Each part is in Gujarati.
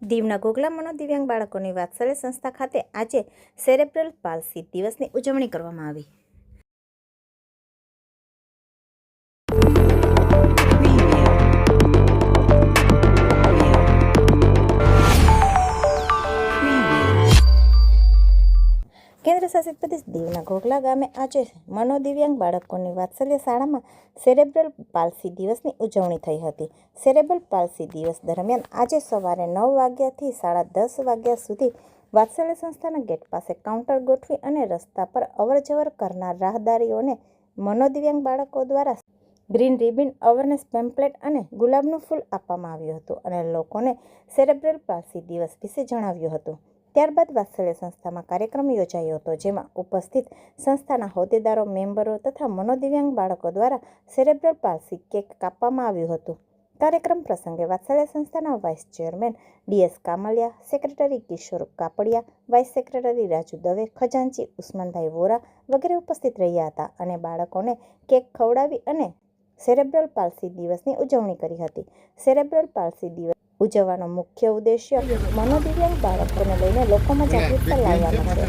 દીવના ઘોઘલા મનોદિવ્યાંગ બાળકોની વાત્સલ્ય સંસ્થા ખાતે આજે સેરેબ્રલ પાલ્સી દિવસની ઉજવણી કરવામાં આવી। કેન્દ્ર શાસિત પ્રદેશ દીવના ઘોઘલા ગામે આજે મનોદિવ્યાંગ બાળકોની વાત્સલ્ય શાળામાં સેરેબ્રલ પાલ્સી દિવસની ઉજવણી થઈ હતી। સેરેબ્રલ પાલ્સી દિવસ દરમિયાન આજે સવારે 9 વાગ્યાથી 10:30 વાગ્યા સુધી વાત્સલ્ય સંસ્થાના ગેટ પાસે કાઉન્ટર ગોઠવી અને રસ્તા પર અવરજવર કરનાર રાહદારીઓને મનોદિવ્યાંગ બાળકો દ્વારા ગ્રીન રિબન, અવેરનેસ પેમ્પલેટ અને ગુલાબનું ફૂલ આપવામાં આવ્યું હતું અને લોકોને સેરેબ્રલ પાલ્સી દિવસ વિશે જણાવ્યું હતું। ત્યારબાદ વાત્સલ્ય સંસ્થામાં કાર્યક્રમ યોજાયો હતો, જેમાં ઉપસ્થિત સંસ્થાના હોદ્દેદારો, મેમ્બરો તથા મનોદિવ્યાંગ બાળકો દ્વારા સેરેબ્રલ પાલ્સી કેક કાપવામાં આવ્યું હતું। કાર્યક્રમ પ્રસંગે વાત્સલ્ય સંસ્થાના vice chairman DS Kamaliya, secretary Kishor Kapadia, vice secretary Raju Dave, ખજાનચી ઉસ્માનભાઈ વોરા વગેરે ઉપસ્થિત રહ્યા હતા અને બાળકોને કેક ખવડાવી અને સેરેબ્રલ પાલ્સી દિવસની ઉજવણી કરી હતી। સેરેબ્રલ પાલ્સી દિવસ ઉજવવાનો મુખ્ય ઉદ્દેશ્ય મનોદિવ્યાંગ બાળકોને લઈને લોકોમાં જાગૃતતા લાવવાનો છે।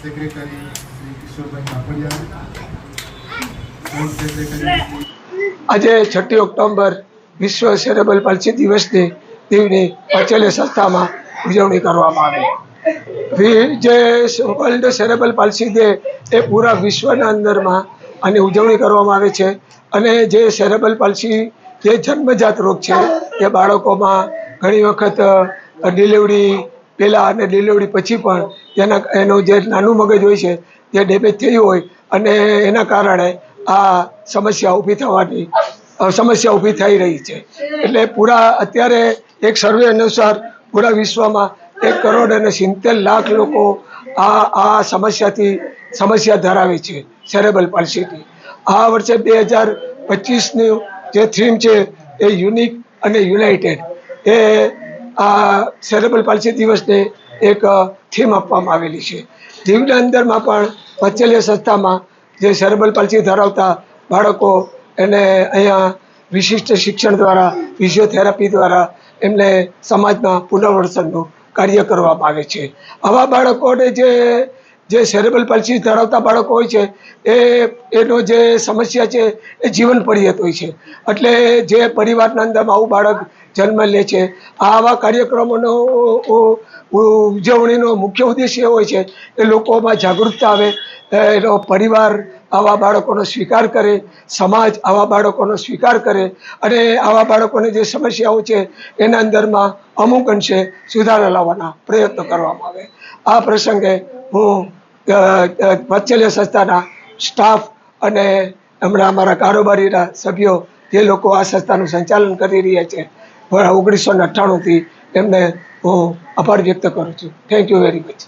સેક્રેટરી શ્રી કિશોરભાઈ કાપડિયા, આજે 6 ઓક્ટોબર વિશ્વ સેરેબ્રલ પાલ્સી દિવસની દીવની વાત્સલ્ય સંસ્થામાં ઉજવણી કરવામાં આવી। જે વર્લ્ડ સેરેબ્રલ પાલ્સી ડે એ પૂરા વિશ્વના અંદરમાં આની ઉજવણી કરવામાં આવે છે અને જે સેરેબ્રલ પાલ્સી જે જન્મજાત રોગ છે એ બાળકોમાં ઘણી વખત ડિલિવરી પહેલાં અને ડિલિવરી પછી પણ એનું જે નાનું મગજ હોય છે તે ડેમેજ થયું હોય અને એના કારણે આ સમસ્યા ઊભી થઈ રહી છે. એટલે પૂરા અત્યારે એક સર્વે અનુસાર પૂરા વિશ્વમાં 1,70,00,000 લોકો આ સમસ્યા ધરાવે છે સેરેબલ પાલ્સીથી. આ વર્ષે 2025નું જે થીમ છે એ યુનિક અને યુનાઇટેડ, એ આ સેરેબલ પાલ્સી દિવસને એક થીમ આપવામાં આવેલી છે. દીવના અંદરમાં પણ વાત્સલ્ય સંસ્થામાં જે સેરેબલ પાલ્સી ધરાવતા બાળકો એને અહીંયા વિશિષ્ટ શિક્ષણ દ્વારા, ફિઝિયોથેરાપી દ્વારા એમને સમાજમાં પુનર્વસનનું કાર્ય કરવામાં આવે છે. આવા બાળકોને જે સેરેબલ પાલ્સી ધરાવતા બાળકો હોય છે એનો જે સમસ્યા છે એ જીવન પર્યત હોય છે. એટલે જે પરિવારના અંદરમાં આવું બાળક જન્મ લે છે, આવા કાર્યક્રમોનો ઉજવણીનો મુખ્ય ઉદ્દેશ્ય હોય છે કે લોકોમાં જાગૃતતા આવે, એનો પરિવાર આવા બાળકોનો સ્વીકાર કરે, સમાજ આવા બાળકોનો સ્વીકાર કરે અને આવા બાળકોને જે સમસ્યાઓ છે એના અંદરમાં અમુક અંશે સુધારા લાવવાના પ્રયત્નો કરવામાં આવે. આ પ્રસંગે હું વાત્સલ્ય સંસ્થાના સ્ટાફ અને હમણાં અમારા કારોબારીના સભ્યો જે લોકો આ સંસ્થાનું સંચાલન કરી રહ્યા છે 1998થી એમને હું આભાર વ્યક્ત કરું છું. Thank you very much.